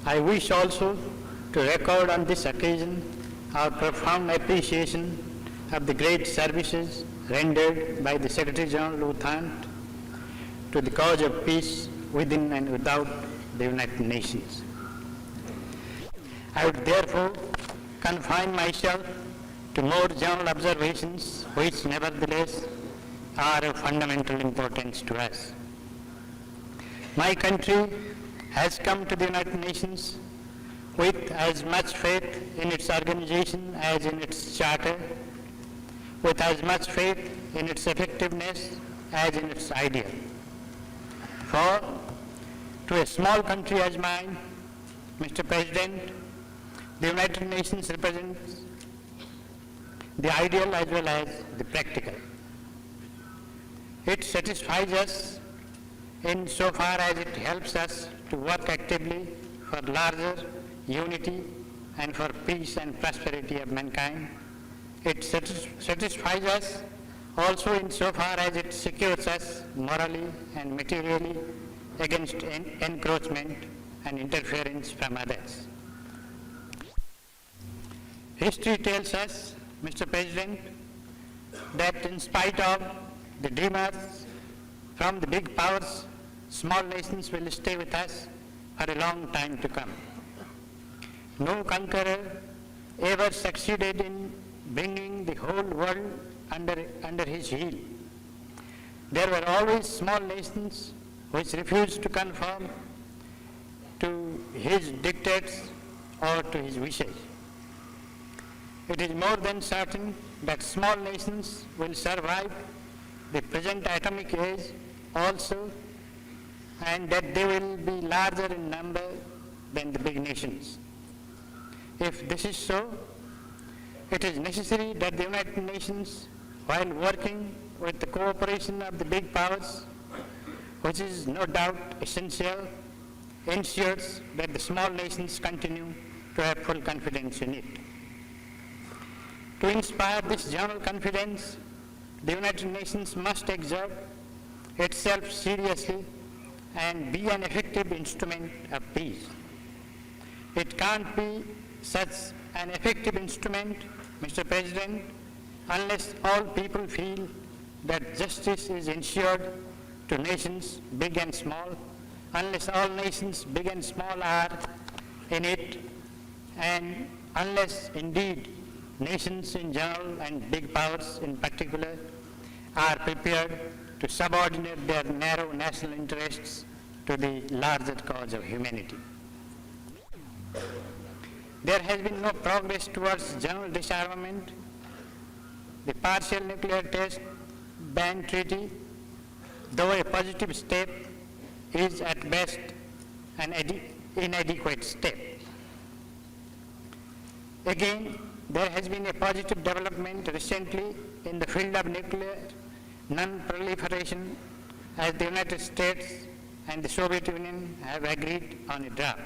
I wish also to record on this occasion our profound appreciation of the great services rendered by the Secretary General Lieutenant to the cause of peace within and without the United Nations. I would therefore confine myself to more general observations which nevertheless are of fundamental importance to us. My country has come to the United Nations with as much faith in its organization as in its charter, with as much faith in its effectiveness as in its ideal. For to a small country as mine, Mr. President, the United Nations represents the ideal as well as the practical. It satisfies us in so far as it helps us to work actively for larger unity and for peace and prosperity of mankind. It satisfies us also in so far as it secures us morally and materially against encroachment and interference from others. History tells us, Mr. President, that in spite of the dreamers from the big powers, small nations will stay with us for a long time to come. No conqueror ever succeeded in bringing the whole world under his heel. There were always small nations which refused to conform to his dictates or to his wishes. It is more than certain that small nations will survive the present atomic age also, and that they will be larger in number than the big nations. If this is so, it is necessary that the United Nations, while working with the cooperation of the big powers, which is no doubt essential, ensures that the small nations continue to have full confidence in it. To inspire this general confidence, the United Nations must exert itself seriously and be an effective instrument of peace. It can't be such an effective instrument, Mr. President, unless all people feel that justice is ensured to nations big and small, unless all nations big and small are in it, and unless indeed nations in general and big powers in particular are prepared to subordinate their narrow national interests to the larger cause of humanity. There has been no progress towards general disarmament. The partial nuclear test ban treaty, though a positive step, is at best an inadequate step. Again, there has been a positive development recently in the field of nuclear non-proliferation, as the United States and the Soviet Union have agreed on a draft.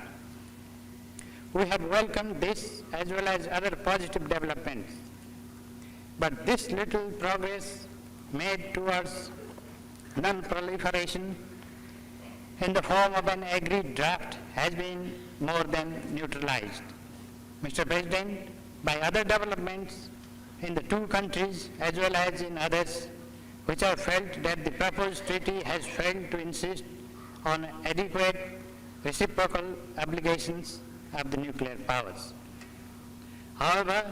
We have welcomed this as well as other positive developments. But this little progress made towards non-proliferation in the form of an agreed draft has been more than neutralized. Mr. President, by other developments in the two countries as well as in others, which have felt that the proposed treaty has failed to insist on adequate reciprocal obligations of the nuclear powers. However,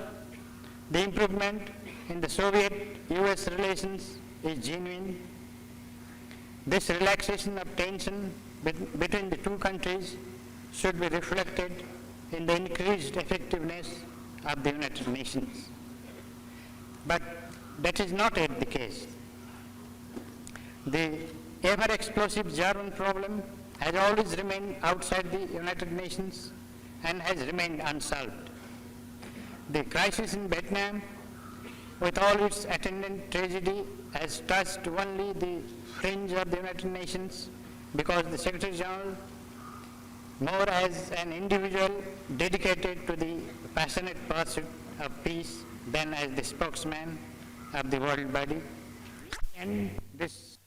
the improvement in the Soviet-US relations is genuine. This relaxation of tension between the two countries should be reflected in the increased effectiveness of the United Nations. But that is not yet the case. The ever-explosive German problem has always remained outside the United Nations and has remained unsolved. The crisis in Vietnam, with all its attendant tragedy, has touched only the fringe of the United Nations because the Secretary General, more as an individual dedicated to the passionate pursuit of peace than as the spokesman of the world body. And this